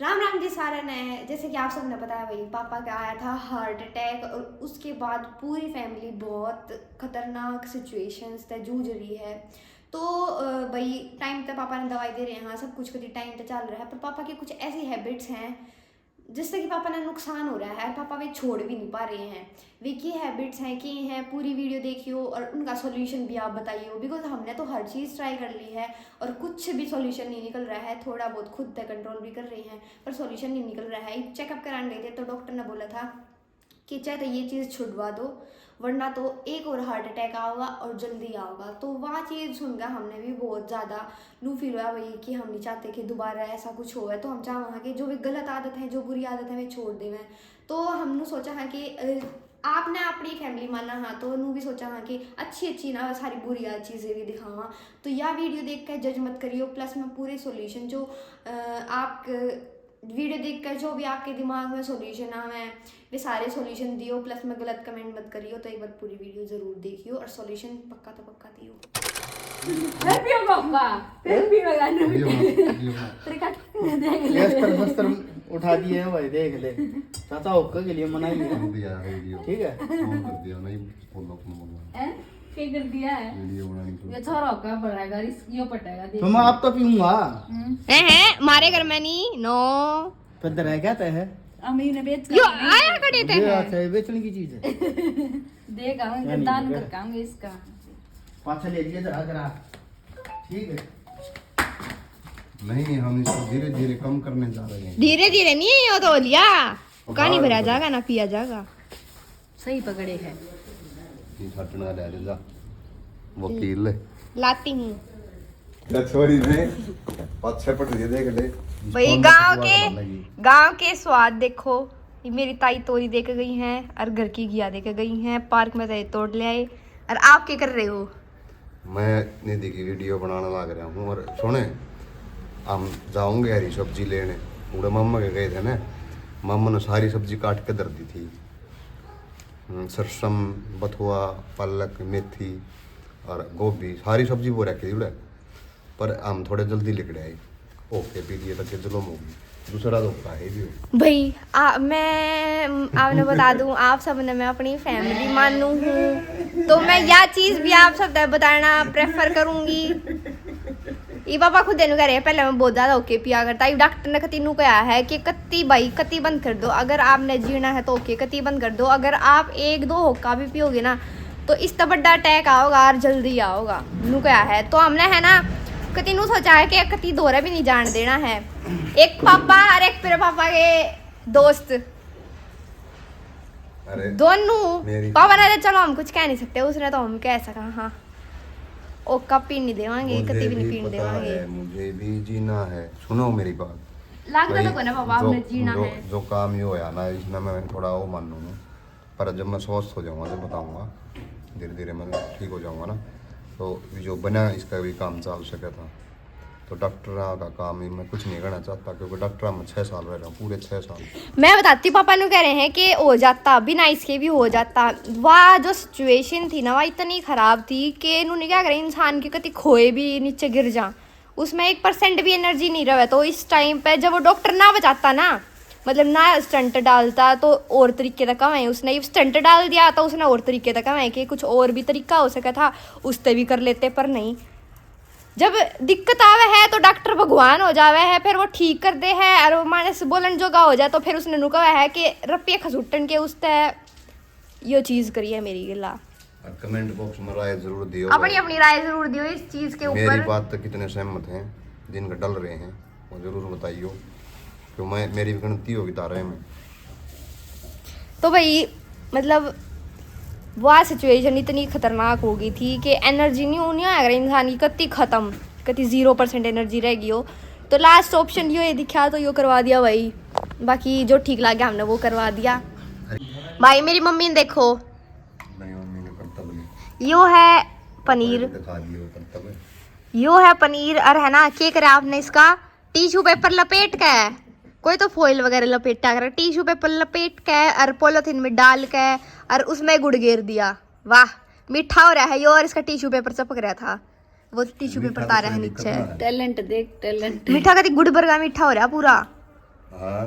राम राम जी सारा ने। जैसे कि आप सबने बताया भाई, पापा का आया था हार्ट अटैक और उसके बाद पूरी फैमिली बहुत खतरनाक सिचुएशंस से जूझ रही है। तो भाई टाइम पे पापा ने दवाई दे रहे हैं, हाँ सब कुछ कभी टाइम पे चल रहा है, पर पापा की कुछ ऐसी हैबिट्स हैं जिससे कि पापा ने नुकसान हो रहा है और पापा वे छोड़ भी नहीं पा रहे हैं। वे की हैबिट्स हैं कि हैं, पूरी वीडियो देखियो और उनका सॉल्यूशन भी आप बताइए, बिकॉज हमने तो हर चीज़ ट्राई कर ली है और कुछ भी सॉल्यूशन नहीं निकल रहा है। थोड़ा बहुत खुद पे कंट्रोल भी कर रहे हैं पर सॉल्यूशन नहीं निकल रहा है। चेकअप कराने गए थे तो डॉक्टर ने बोला था कि चाहे तो ये चीज़ छुड़वा दो वरना तो एक और हार्ट अटैक आओगा और जल्दी आओगा। तो वह चीज़ सुनकर हमने भी बहुत ज़्यादा लू फील हुआ भाई कि हम नहीं चाहते कि दोबारा ऐसा कुछ हो। तो हम चाहें कि जो भी गलत आदत है, जो बुरी आदत है, वे छोड़ देवें। तो हमने सोचा है कि आपने अपनी फैमिली माना हाँ, तो नू भी सोचा हाँ कि अच्छी अच्छी ना सारी बुरी चीज़ें भी दिखावा। तो यह वीडियो देख कर जज मत करियो, प्लस में पूरे सॉल्यूशन जो आप वीडियो देखकर जो भी आपके दिमाग में सॉल्यूशन आवे वे सारे सॉल्यूशन दियो, प्लस में गलत कमेंट मत करियो। तो एक बार पूरी वीडियो जरूर देखियो और सॉल्यूशन पक्का तो पक्का दियो। हैप्पी हो पापा फिर भी लगाने अस्तर उठा दिए हैं भाई, देख ले चाचा होकर के लिए मनाई है, ठीक है। क्या कर दिया है ये छोरा का पड़ेगा यो पटेगा तो मैं आप तो पीऊंगा हैं मारे घर में नहीं नो पता है क्या है अम्मी ने बेच यो आया खड़े थे ये अच्छा है, बेचने की चीज है। देगा दान कर कांगे इसका पाछा ले लिए जरा जरा, ठीक है। नहीं, हम इसको धीरे धीरे कम करने जा रहे हैं। धीरे धीरे नहीं है, यो तो लिया कहानी भरा जाएगा ना पिया जाएगा। सही पकड़े है ये हटना ले जा वकील लाती हूँ छोरी ने पाछे पट दिए, देख ले भाई। गांव के स्वाद देखो। ये मेरी ताई तोरी दे के गई हैं और घर की घिया दे के गई हैं, पार्क में से तोड़ ले आए। और आप क्या कर रहे हो? मैं निधि की वीडियो बनाने लग रहा हूँ। और सुने, हम जाऊंगे हरी सब्जी लेने, पूरे मम्मा के गए थे ना, मम्मा ने सारी सब्जी काट के दर दी थी। सरसम, बथुआ, पालक, मेथी और गोभी, सारी सब्जी वो रखी थी। पर हम थोड़े जल्दी लिखड़े आए, ओके पी दिए तक जुलम होगी। दूसरा तो है भी भाई मैं आपने बता दूं, आप सब ने मैं अपनी फैमिली मानू हूँ, तो मैं यह चीज़ भी आप सब बताना प्रेफर करूँगी। ये पापा खुद कह रहे हैं, पहले मैं बहुत ज़्यादा ओके पिया करता। ये डॉक्टर ने कती नू कहा है कि कत्ती भाई कत्ती बंद कर दो, अगर आपने जीना है तो ओके कत्ती बंद कर दो। अगर आप एक दो होका भी पियोगे ना तो इस तो बड़ा अटैक आओगा और जल्दी आओगा नू कहा है। तो हमने है ना कती नू सोचा है कि कती दोहरा भी नहीं जान देना है। एक पापा और एक मेरे पापा के दोस्त दोनों पापा ने चलो हम कुछ कह नहीं सकते, उसने तो हम कह सका हाँ ओ कप पी नहीं देवांगे, कती भी नहीं पीने देवांगे। मुझे भी जीना है, सुनो मेरी बात। लगता तो कोई ना पापा आपने जीना है। जो काम ये होया ना, इसमें मैं थोड़ा वो मान लूँगा, पर जब मैं स्वस्थ हो जाऊँगा तो बताऊँगा, धीरे धीरे मैं ठीक हो जाऊँगा ना, तो जो बना इसका भी काम चल सका था। तो डॉक्टर का काम ही मैं कुछ नहीं करना चाहता, क्योंकि डॉक्टर में 6 साल रह रहा हूँ, पूरे 6 साल। मैं बताती हूँ, पापा ने कह रहे हैं कि हो जाता बिना इसके भी हो जाता। वह जो सिचुएशन थी ना वह इतनी ख़राब थी कि इन्होंने क्या करें, इंसान के कति खोए भी नीचे गिर जा, उसमें 1% भी एनर्जी नहीं रहे। तो इस टाइम पे जब वो डॉक्टर ना बचाता ना, मतलब ना स्टंट डालता तो और तरीके तक कमाए, उसने स्टंट डाल दिया तो उसने और तरीके तक कमाए कि कुछ और भी तरीका हो सका था, उससे भी कर लेते। पर नहीं, जब दिक्कत आवे है तो डॉक्टर भगवान हो जावे है, फिर वो ठीक कर दे है और वो मानस बोलन जोगा हो जाए। तो फिर उसने नुका है कि रुपये खसूटन के उससे यो चीज़ करिए मेरी गिला। कमेंट बॉक्स में राय जरूर दियो, अपनी अपनी राय जरूर दियो इस चीज़ के ऊपर। मेरी बात तक कितने सहमत हैं, जिनका डल रहे हैं वो जरूर बताइयो, क्यों मैं मेरी भी गलती होगी तारे में। तो भाई मतलब वह सिचुएशन इतनी खतरनाक हो गई थी कि एनर्जी नहीं होनी है, अगर इंसान की कति ख़त्म, कति 0% एनर्जी रह गई हो। तो लास्ट ऑप्शन ये दिखा तो यो करवा दिया भाई, बाकी जो ठीक लगे हमने वो करवा दिया। भाई मेरी मम्मी ने देखो, नहीं मम्मी ने करतब यो है पनीर, दिखा दियो करतब, यो है पनीर और है ना क्या करे आपने इसका टिश्यू पेपर लपेट के, कोई तो फॉइल वगैरह लपेटा कर, टिश्यू पेपर लपेट के और पॉलिथीन में डाल के और उसमें गुड़ गेर दिया। वाह मीठा हो रहा है यो, और इसका टिश्यू पेपर चिपक रहा था, वो टिश्यू पेपर तारा है नीचे। टैलेंट देख टैलेंट। मीठा का गुड़ बरगा मीठा हो रहा पूरा। हाँ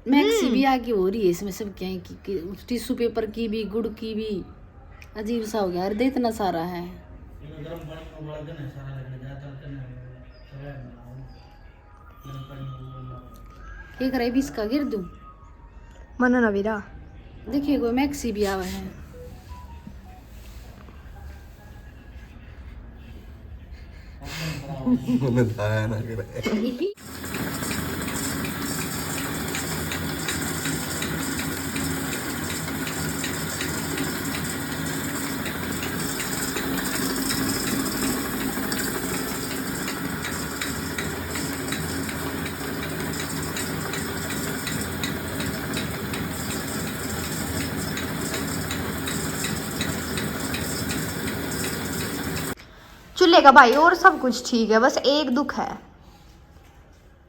मैक्सी भी आगे हो रही है इसमें सब क्या है कि टिश्यू पेपर की भी, गुड़ की भी, अजीब सा हो गया। अरे देख इतना सारा है। क्या करे भी इसका गिर दूं? मनो ना वीरा। देखिए कोई मैक्सी भी आवा है। बताया ना करे। चूल्हे का भाई और सब कुछ ठीक है, बस एक दुख है,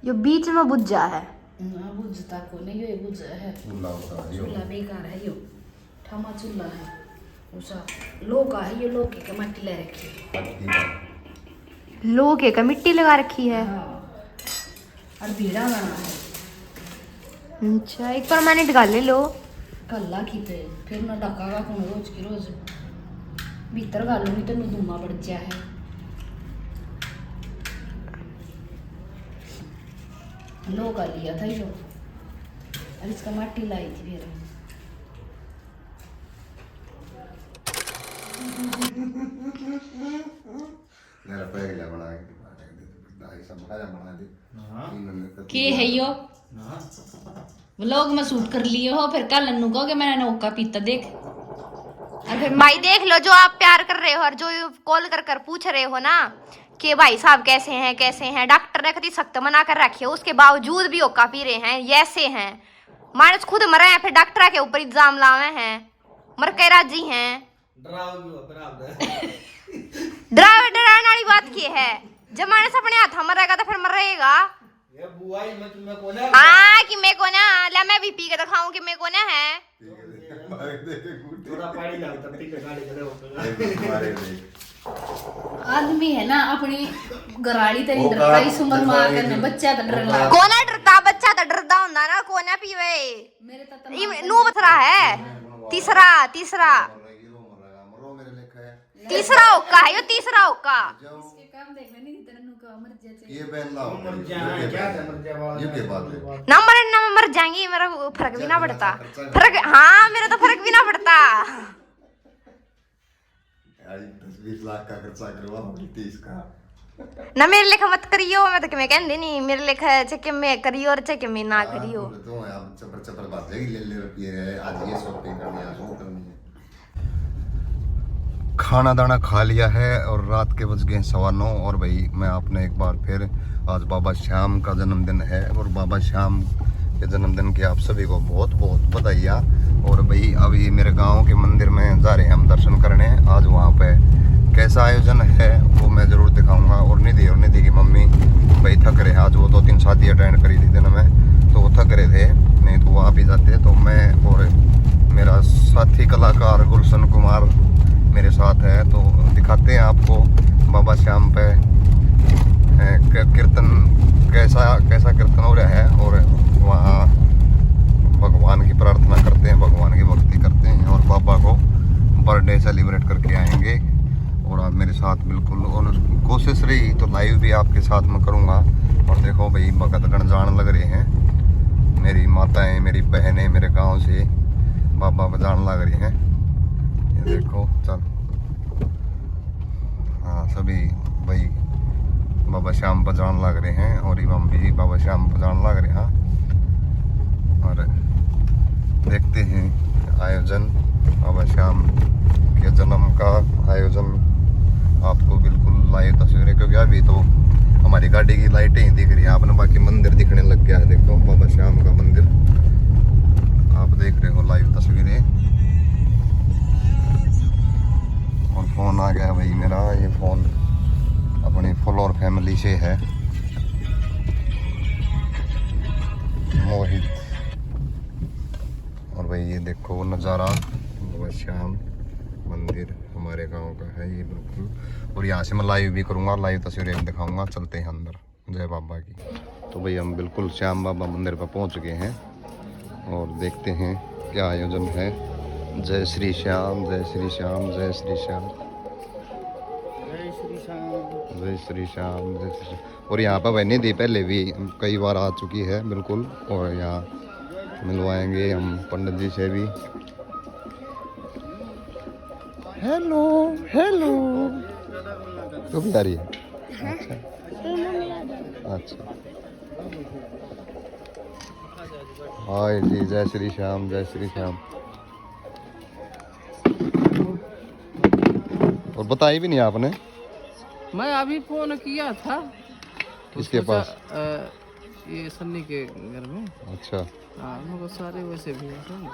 जो बीच में बुझ जा है। ना बुझता को नहीं, ये बुझ है। चूल्हा बेकार है यो, ठमा चूल्हा है। उसा लोका है ये, लोके का मट्टी ले रखी है। लोहे का मिट्टी लगा रखी है। हाँ। और भीड़ा बना है। अच्छा, एक परमानेंट गाल ले लो। कल्ला खीते फिर ना डका का कौन रोज की रोज भीतर गालूंगी तो धुआं बढ़ जा है। लो का लिया था यो, और इसका माटी लाई थी फिर। मेरा पहले बना के है यो व्लॉग में शूट कर लिए हो, फिर कल नन्नू कहोगे मैंने नौका पीता देख। और फिर भाई देख लो, जो आप प्यार कर रहे हो और जो कॉल कर कर पूछ रहे हो ना कि भाई साहब कैसे हैं, डॉक्टर ने कभी सख्त मना कर रखी है, उसके बावजूद भी ओका पी रहे हैं, ऐसे हैं। मानस खुद मरे हैं, फिर डॉक्टर के ऊपर इल्जाम लावे हैं, मर के राजी हैं। डराने वाली बात की है, जब मानस अपने हाथ मरेगा तो फिर मरेगा। हाँ कि मैं को ना ला, मैं भी पी के दिखाऊं कि मैं को ना है। आदमी है ना अपनी गराड़ी तो नहीं डरता, इस उम्र में आकर ने बच्चा तो डर लगा। कोना डरता, बच्चा तो डरता होता ना, कोना पीवे। मेरे तो नू बथरा है, तीसरा ओक्का है यो, तीसरा ओक्का। इसके काम देखने नहीं तेरे नु का मर जाए। ये पहन लाओ ये के बाद ना मर जाएंगी, मेरा फर्क भी ना पड़ता। हाँ मेरा तो फर्क भी ना पड़ता। 20 लाख का खर्चा करवा 30 का ना मेरे लेखा मत करियो, मैं तो मैं कहंदी नहीं, मेरे लेखा चाहे मैं करियो और चाहे मैं ना करियो। तो आप चपर बात है, ले रुपये आज ये शॉपिंग करनी है, आज वो करनी है। खाना दाना खा लिया है और रात के बज गए 9:15 और भाई मैं आपने एक बार फिर आज बाबा श्याम का जन्मदिन है और बाबा श्याम के जन्मदिन की आप सभी को बहुत बहुत बधाइयाँ। और भाई अभी मेरे गांव के मंदिर में जा रहे हैं हम दर्शन करने। आज वहाँ पे कैसा आयोजन है वो मैं ज़रूर दिखाऊंगा। और निधि की मम्मी भाई थक रहे हैं, आज वो 2-3 शादी अटेंड करी थी दिन में, तो वो थक रहे थे, नहीं तो वो आप ही जाते। तो मैं और मेरा साथी कलाकार गुलशन कुमार मेरे साथ है, तो दिखाते हैं आपको बाबा श्याम पे कीर्तन कैसा कीर्तन हो रहा है। और वहाँ भगवान की प्रार्थना करते हैं, भगवान की भक्ति करते हैं और बाबा को बर्थडे सेलिब्रेट करके आएंगे। और आप मेरे साथ बिल्कुल, और कोशिश रही तो लाइव भी आपके साथ में करूँगा। और देखो भाई भगतगण जान लग रहे हैं, मेरी माताएं मेरी बहनें मेरे गांव से बाबा बजान लग रही हैं, ये देखो चल। हाँ सभी भाई बाबा श्याम बजान लग रहे हैं और इमाम भी बाबा श्याम बजान लग रहे हैं। और देखते हैं आयोजन, बाबा श्याम के जन्म का आयोजन आपको बिल्कुल लाइव तस्वीरें, क्योंकि अभी तो हमारी गाड़ी की लाइटें ही दिख रही है, आपने बाकी मंदिर दिखने लग गया है। देखो बाबा श्याम का मंदिर आप देख रहे हो लाइव तस्वीरें। और फोन आ गया भाई मेरा, ये फोन अपनी फुल और फैमिली से है, मोहित। और भाई ये देखो नज़ारा बाबा श्याम मंदिर हमारे गांव का है ये बिल्कुल। और यहाँ से मैं लाइव भी करूँगा, लाइव तस्वीरें भी दिखाऊंगा। चलते हैं अंदर, जय बाबा की। तो भाई हम बिल्कुल श्याम बाबा मंदिर पर पहुंच चुके हैं और देखते हैं क्या आयोजन है। जय श्री श्याम, जय श्री श्याम, जय श्री श्याम, जय श्री श्याम, जय श्री श्याम, जय श्री श्याम। और यहाँ पर भाई निधि पहले भी कई बार आ चुकी है बिल्कुल, और यहाँ मिलवाएंगे हम पंडित जी से भी। हेलो हेलो, तो भी आ रही है। अच्छा हाय जी, जय श्री श्याम, जय श्री श्याम। और बताई भी नहीं आपने। मैं अभी फोन किया था किसके पास? ये सन्नी के घर में। अच्छा हाँ, मगर सारे वैसे भी हैं।